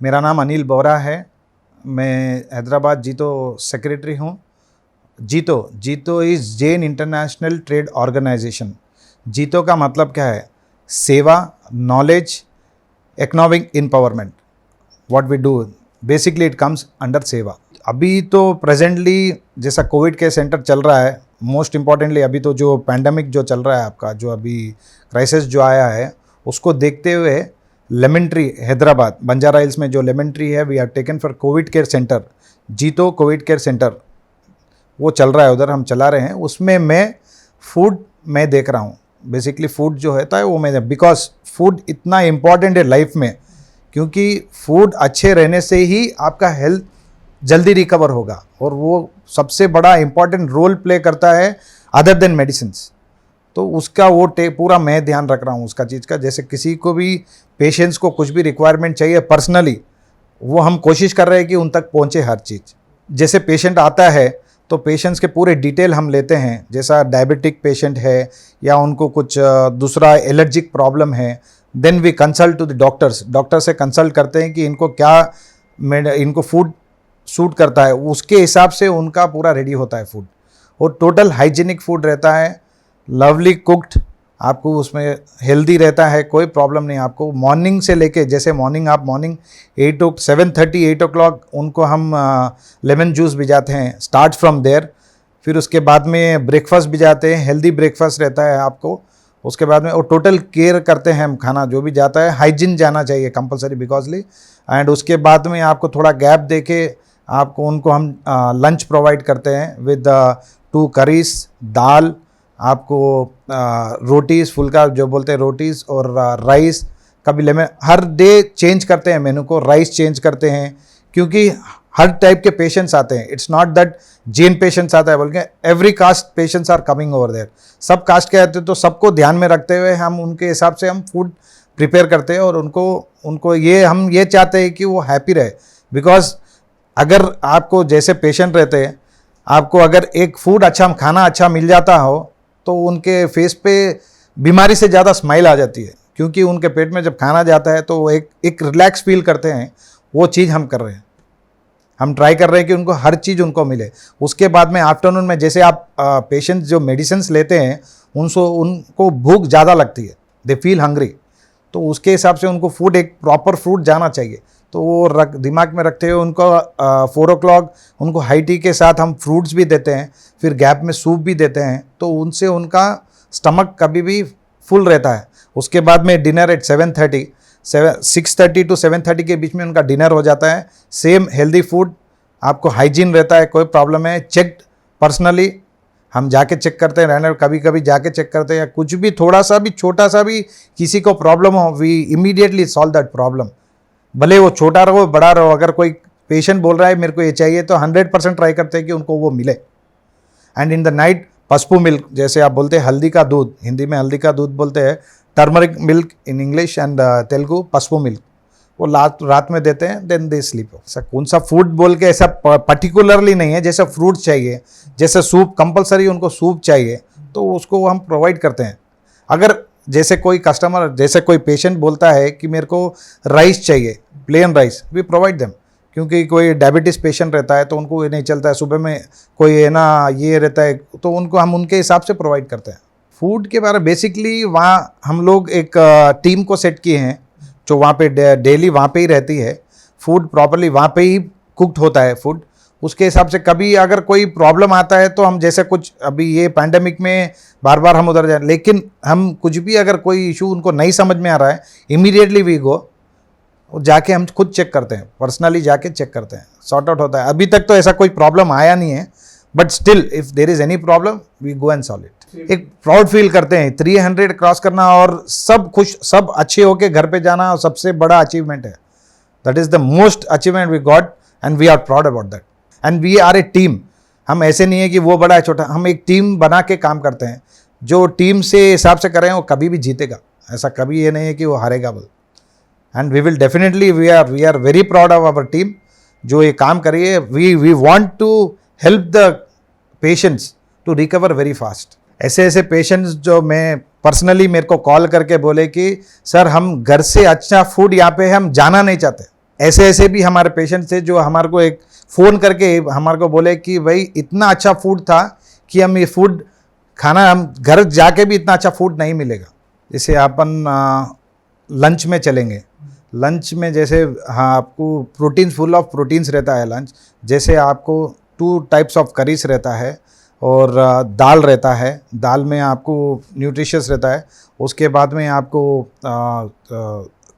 मेरा नाम अनिल बोरा है। मैं हैदराबाद जीतो सेक्रेटरी हूँ। JITO is Jain international trade organisation. JITO का मतलब क्या है? Seva, knowledge, economic empowerment. What we do basically it comes under seva. अभी तो प्रेजेंटली जैसा कोविड केयर सेंटर चल रहा है, मोस्ट इम्पॉर्टेंटली अभी तो जो पैंडमिक जो चल रहा है आपका, जो अभी क्राइसिस जो आया है, उसको देखते हुए Lemon Tree Hyderabad Banjara Hills में जो लेमन ट्री है, we have taken for Covid care centre. JITO Covid care centre वो चल रहा है, उधर हम चला रहे हैं। उसमें मैं फूड मैं देख रहा हूँ। बेसिकली फूड जो होता है वो मैं, बिकॉज फूड इतना इम्पॉर्टेंट है लाइफ में, क्योंकि फूड अच्छे रहने से ही आपका हेल्थ जल्दी रिकवर होगा, और वो सबसे बड़ा इम्पॉर्टेंट रोल प्ले करता है अदर देन मेडिसिन्स। तो उसका वो पूरा मैं ध्यान रख रहा हूँ उसका चीज़ का। जैसे किसी को भी पेशेंट्स को कुछ भी रिक्वायरमेंट चाहिए पर्सनली, वो हम कोशिश कर रहे हैं कि उन तक पहुँचे हर चीज़। जैसे पेशेंट आता है तो पेशेंट्स के पूरे डिटेल हम लेते हैं। जैसा डायबिटिक पेशेंट है या उनको कुछ दूसरा एलर्जिक प्रॉब्लम है, then we consult to the doctors. Doctor से कंसल्ट करते हैं कि इनको क्या इनको फूड सूट करता है, उसके हिसाब से उनका पूरा रेडी होता है फूड। और टोटल हाइजीनिक फूड रहता है, लवली कुक्ड, आपको उसमें हेल्दी रहता है, कोई प्रॉब्लम नहीं आपको। मॉर्निंग से लेके, जैसे मॉर्निंग 7:30 8 o'clock उनको हम लेमन जूस भिजाते हैं, स्टार्ट फ्रॉम देयर। फिर उसके बाद में ब्रेकफास्ट भिजाते हैं, हेल्दी ब्रेकफास्ट रहता है आपको। उसके बाद में और टोटल केयर करते हैं हम, खाना जो भी जाता है हाइजीन जाना चाहिए कंपलसरी बिकॉजली। एंड उसके बाद में आपको थोड़ा गैप दे के आपको उनको हम लंच प्रोवाइड करते हैं विद 2 करीज, दाल, आपको रोटीज़, फुल्का जो बोलते हैं रोटीज़, और राइस। कभी लेमन हर डे चेंज करते हैं मेनू को, राइस चेंज करते हैं, क्योंकि हर टाइप के पेशेंट्स आते हैं। It's not that Jain patients आता है बोल के, every caste patients are coming over there. सब कास्ट के आते हैं, तो सबको ध्यान में रखते हुए हम उनके हिसाब से हम फूड प्रिपेयर करते हैं। और उनको हम ये चाहते हैं कि वो हैप्पी रहे। बिकॉज अगर आपको जैसे पेशेंट रहते हैं, आपको अगर एक फूड अच्छा, खाना अच्छा मिल जाता हो, तो उनके फेस पे बीमारी से ज़्यादा स्माइल आ जाती है, क्योंकि उनके पेट में जब खाना जाता है तो वो एक रिलैक्स फील करते हैं। वो चीज़ हम कर रहे हैं, हम ट्राई कर रहे हैं कि उनको हर चीज़ उनको मिले। उसके बाद में आफ्टरनून में जैसे आप पेशेंट्स जो मेडिसिन लेते हैं, उनको भूख ज़्यादा लगती है, दे फील हंग्री, तो उसके हिसाब से उनको फूड, एक प्रॉपर फूड जाना चाहिए। तो वो दिमाग में रखते हुए उनको 4 o'clock उनको हाई टी के साथ हम फ्रूट्स भी देते हैं, फिर गैप में सूप भी देते हैं, तो उनसे उनका स्टमक कभी भी फुल रहता है। उसके बाद में डिनर एट 6:30 to 7:30 के बीच में उनका डिनर हो जाता है। सेम हेल्दी फूड, आपको हाइजीन रहता है, कोई प्रॉब्लम है चेक पर्सनली हम जाके चेक करते हैं, रहने कभी कभी जाके चेक करते हैं, या कुछ भी थोड़ा सा भी छोटा सा भी किसी को प्रॉब्लम हो, we immediately solve that problem. भले वो छोटा रहो बड़ा रहो, अगर कोई पेशेंट बोल रहा है मेरे को ये चाहिए, तो 100% ट्राई करते हैं कि उनको वो मिले। And in the night pasupu milk, जैसे आप बोलते हैं हल्दी का दूध, हिंदी में हल्दी का दूध बोलते हैं, turmeric milk in English, and Telugu pasupu milk, वो रात में देते हैं, देन दे स्लीप। ऐसा कौन सा फूड बोल के ऐसा पर्टिकुलरली नहीं है। जैसे फ्रूट चाहिए, जैसे सूप कंपलसरी उनको सूप चाहिए, तो उसको हम प्रोवाइड करते हैं। अगर जैसे कोई कस्टमर, जैसे कोई पेशेंट बोलता है कि मेरे को राइस चाहिए, plain rice, we provide them. क्योंकि कोई डायबिटीज़ पेशेंट रहता है तो उनको ये नहीं चलता है, सुबह में कोई है ना ये रहता है, तो उनको हम उनके हिसाब से प्रोवाइड करते हैं। फूड के बारे में बेसिकली वहाँ हम लोग एक टीम को सेट किए हैं, जो वहाँ पे डेली वहाँ पे ही रहती है। फूड प्रॉपरली वहाँ पे ही कुक्ड होता है फूड। उसके हिसाब से कभी अगर कोई प्रॉब्लम आता है तो हम, जैसे कुछ अभी ये पैंडेमिक में बार बार हम उधर जाए, लेकिन हम कुछ भी अगर कोई इशू उनको नहीं समझ में आ रहा है, इमीडिएटली वी गो, जाके हम खुद चेक करते हैं, पर्सनली जाके चेक करते हैं, सॉर्ट आउट होता है। अभी तक तो ऐसा कोई प्रॉब्लम आया नहीं है, but still if there is any problem we go and solve it. एक प्राउड फील करते हैं 300 क्रॉस करना, और सब खुश, सब अच्छे होके घर पे जाना, सबसे बड़ा अचीवमेंट है। That is the most achievement we got, and we are proud about that. And we are a team. हम ऐसे नहीं है कि वो बड़ा है छोटा, हम एक टीम बना के काम करते हैं। जो टीम से हिसाब से करें वो कभी भी जीतेगा, ऐसा कभी ये नहीं है कि वो हारेगा बोल। And we will definitely, we are very proud of our team जो ये काम करिए। We want to help the patients to recover very fast. ऐसे पेशेंट्स जो मैं पर्सनली, मेरे को कॉल करके बोले कि सर हम घर से अच्छा फूड यहाँ पे हम जाना नहीं चाहते, ऐसे ऐसे भी हमारे पेशेंट थे जो हमारे को एक फ़ोन करके हमारे को बोले कि भाई इतना अच्छा फूड था कि हम ये फूड खाना, हम घर जाके भी इतना अच्छा फूड नहीं मिलेगा। जैसे अपन लंच में चलेंगे, लंच में जैसे हाँ आपको प्रोटीन, फुल ऑफ प्रोटीन्स रहता है लंच। जैसे आपको 2 टाइप्स ऑफ करीज रहता है और दाल रहता है, दाल में आपको न्यूट्रिशियस रहता है। उसके बाद में आपको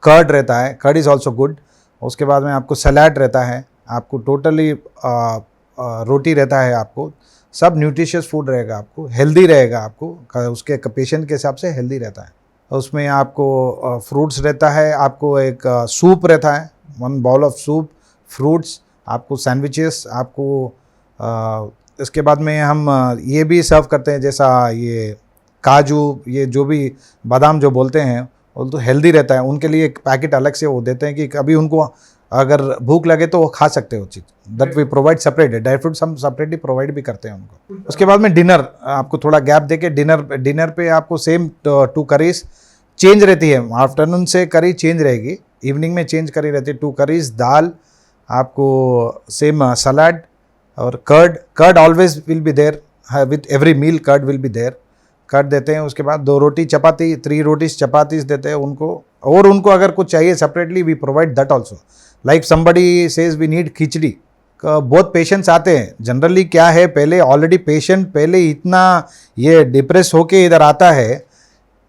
कर्ड रहता है, कर्ड इज़ ऑल्सो गुड। उसके बाद में आपको सलाद रहता है, आपको टोटली रोटी रहता है, आपको सब न्यूट्रिशियस फूड रहेगा, आपको हेल्दी रहेगा, आपको उसके पेशेंट के हिसाब से हेल्दी रहता है। उसमें आपको फ्रूट्स रहता है, आपको एक सूप रहता है, 1 बाउल ऑफ सूप, फ्रूट्स, आपको सैंडविचेस, आपको इसके बाद में हम ये भी सर्व करते हैं, जैसा ये काजू, ये जो भी बादाम जो बोलते हैं वो तो हेल्दी रहता है। उनके लिए एक पैकेट अलग से वो देते हैं कि कभी उनको अगर भूख लगे तो वो खा सकते हो चीज़, that we provide separate. Dry fruits हम सेपरेटली प्रोवाइड भी करते हैं उनको। उसके बाद में डिनर, आपको थोड़ा गैप देके डिनर पे आपको सेम 2 करीज चेंज रहती है। आफ्टरनून से करी चेंज रहेगी, इवनिंग में चेंज करी रहती है। 2 करीज, दाल, आपको सेम सलाद और curd always will be there, with every meal curd will be there, curd देते हैं। उसके बाद 2 रोटी चपाती, 3 रोटीज चपातीज देते हैं उनको। और उनको अगर कुछ चाहिए separately we provide that also. Like somebody says we need khichdi, बहुत पेशेंट्स आते हैं। जनरली क्या है, पहले ऑलरेडी पेशेंट पहले इतना ये डिप्रेस होके इधर आता है,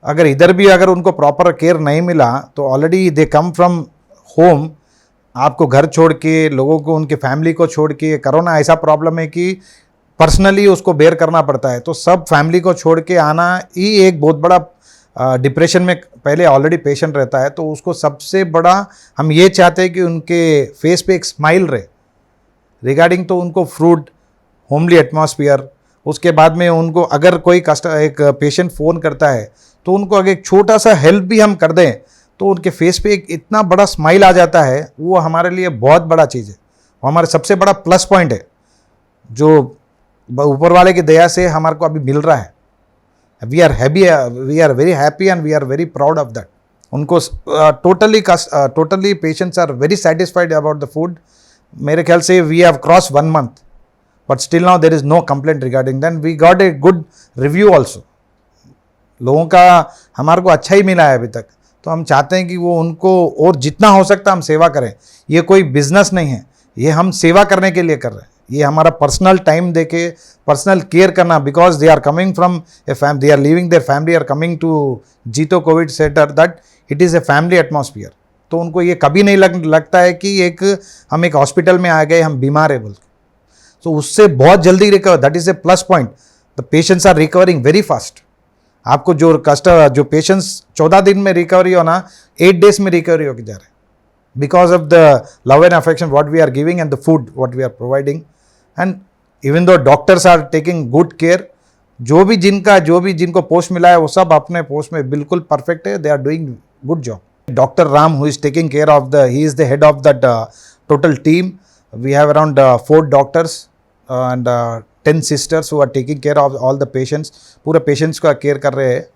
अगर इधर भी अगर उनको प्रॉपर केयर नहीं मिला तो already they come from home, आपको घर छोड़ के, लोगों को, उनके फैमिली को छोड़ के। कोरोना ऐसा प्रॉब्लम है कि पर्सनली उसको बेयर करना पड़ता है, तो सब फैमिली को छोड़ के आना ही एक बहुत बड़ा डिप्रेशन में पहले ऑलरेडी पेशेंट रहता है। तो उसको सबसे बड़ा हम ये चाहते हैं कि उनके फेस पे एक स्माइल रहे रिगार्डिंग, तो उनको फ्रूट, होमली एटमॉस्फेयर। उसके बाद में उनको अगर कोई एक पेशेंट फ़ोन करता है तो उनको अगर एक छोटा सा हेल्प भी हम कर दें तो उनके फेस पे एक इतना बड़ा स्माइल आ जाता है, वो हमारे लिए बहुत बड़ा चीज़ है, वो हमारा सबसे बड़ा प्लस पॉइंट है जो ऊपर वाले की दया से हमारे को अभी मिल रहा है। We are very happy and we are very proud of that. उनको totally patients are very satisfied about the food. मेरे ख्याल से we have cross 1 month, but still now there is no complaint regarding than. We got a good review also, लोगों का हमारे को अच्छा ही मिला है अभी तक। तो हम चाहते हैं कि वो उनको और जितना हो सकता हम सेवा करें। ये कोई बिजनेस नहीं है, ये हम सेवा करने के लिए कर रहे हैं। ये हमारा पर्सनल टाइम देके पर्सनल केयर करना, because they are coming from a family, they are leaving their family, are coming to JITO Covid centre, that it is a family atmosphere. तो उनको ये कभी नहीं लगता है कि हम एक हॉस्पिटल में आ गए, हम बीमार है बोल के। तो उससे बहुत जल्दी recover, that is a plus point. The patients are recovering very fast. आपको जो पेशेंट्स 14 दिन में रिकवरी होना, 8 days में रिकवरी होकर जा रहे हैं, because of the love and affection what we are giving and the food what we are providing. And even though doctors are taking good care, जो भी जिनको पोस्ट मिला है वो सब अपने पोस्ट में बिल्कुल परफेक्ट है, they are doing good job. Doctor Ram, who is taking care of he is the head of that total team. We have around 4 doctors and 10 sisters who are taking care of all the patients, पूरे patients का care कर रहे हैं।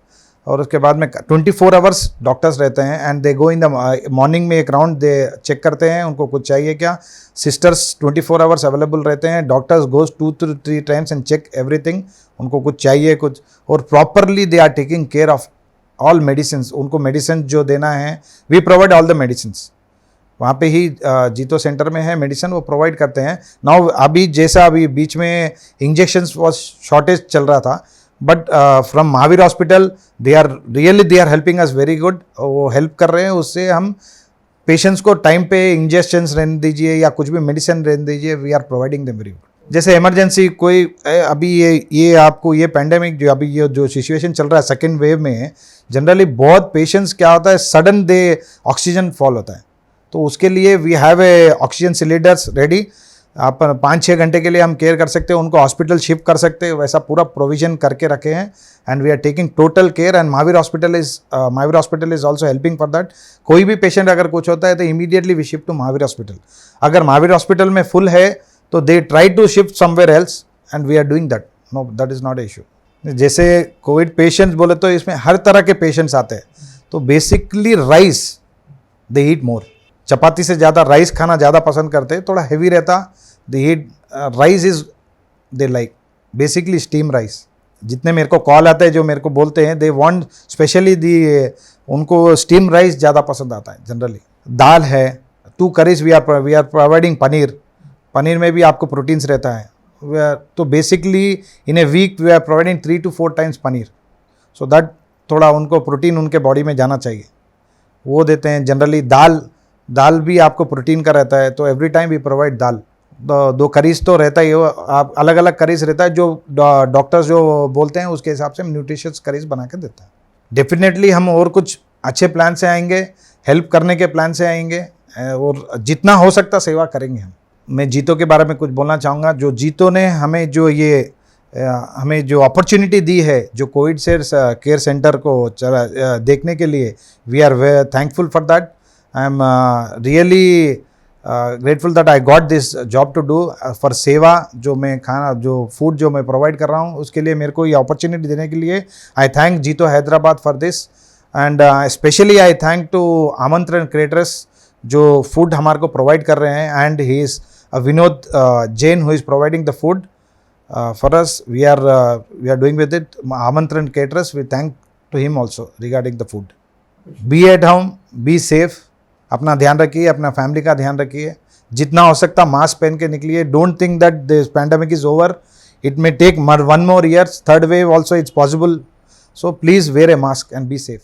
और उसके बाद में 24 hours doctors रहते हैं and they go in the morning में एक राउंड दे चेक करते हैं उनको कुछ चाहिए क्या। सिस्टर्स 24 hours अवेलेबल रहते हैं, doctors goes 2 to 3 times and check everything, उनको कुछ चाहिए कुछ, और properly they are taking care of all medicine. उनको मेडिसिन जो देना है, we provide all the medicines, वहाँ पे ही जीतो सेंटर में है मेडिसिन, वो प्रोवाइड करते हैं। नाउ अभी बीच में इंजेक्शंस वॉज शॉर्टेज चल रहा था, but from Mahavir hospital they are helping us very good. वो हेल्प कर रहे हैं, उससे हम पेशेंट्स को टाइम पे इंजेक्शंस रहने दीजिए या कुछ भी मेडिसिन रहने दीजिए, we are providing them very good. जैसे इमरजेंसी कोई अभी ये आपको ये पैंडेमिक जो अभी ये जो सिचुएशन चल रहा है सेकेंड वेव में, जनरली बहुत पेशेंट्स क्या होता है, सडन दे ऑक्सीजन फॉल होता है, तो उसके लिए we have a oxygen cylinders ready. आप 5-6 घंटे के लिए हम केयर कर सकते हैं, उनको हॉस्पिटल शिफ्ट कर सकते हैं, वैसा पूरा प्रोविजन करके रखे हैं and we are taking total care. And Mahavir hospital is also helping for that. कोई भी पेशेंट अगर कुछ होता है तो immediately we shift to Mahavir hospital. अगर महावीर हॉस्पिटल में फुल है तो they try to shift somewhere else and we are doing that. No, that is not a issue. जैसे कोविड पेशेंट्स बोले तो इसमें हर तरह के पेशेंट्स आते हैं, तो बेसिकली राइस दे ईट मोर, चपाती से ज़्यादा राइस खाना ज़्यादा पसंद करते, थोड़ा हेवी रहता, the heat rice is they like basically steam rice. जितने मेरे को कॉल आते हैं जो मेरे को बोलते हैं, दे वांट स्पेशली दी, उनको स्टीम राइस ज़्यादा पसंद आता है जनरली। दाल है, 2 curries we are providing paneer, पनीर में भी आपको प्रोटीन्स रहता है। तो basically in a week we are providing 3 to 4 times paneer, so that थोड़ा उनको प्रोटीन उनके बॉडी में जाना चाहिए, वो देते हैं। जनरली दाल भी आपको प्रोटीन का रहता है, तो every time we provide dal. 2 curries तो रहता ही है, आप अलग अलग करीज रहता है, जो डॉक्टर्स जो बोलते हैं उसके हिसाब से हम न्यूट्रिशियस करीज बना के देते हैं। डेफिनेटली हम और कुछ अच्छे प्लान से आएंगे, हेल्प करने के प्लान से आएंगे, और जितना हो सकता सेवा करेंगे हम। मैं जीतो के बारे में कुछ बोलना चाहूँगा। जो जीतो ने हमें हमें जो अपॉर्चुनिटी दी है, जो कोविड से केयर सेंटर को देखने के लिए, we are thankful for that. I am really grateful that I got this job to do for seva. जो फूड जो मैं प्रोवाइड कर रहा हूँ, उसके लिए मेरे को ये अपॉर्चुनिटी देने के लिए I thank JITO Hyderabad for this. And specially I thank to Aamantran creators जो फूड हमारे को प्रोवाइड कर रहे हैं, and he is Vinod Jain who is providing the food for us. We are doing with it. Amantran Caterers, we thank to him also regarding the food. Be at home, be safe. अपना ध्यान रखिए, अपना family का ध्यान रखिए, जितना हो सकता मास्क पहन के निकलिए। Don't think that this pandemic is over, it may take 1 more years, third wave also it's possible, so please wear a mask and be safe.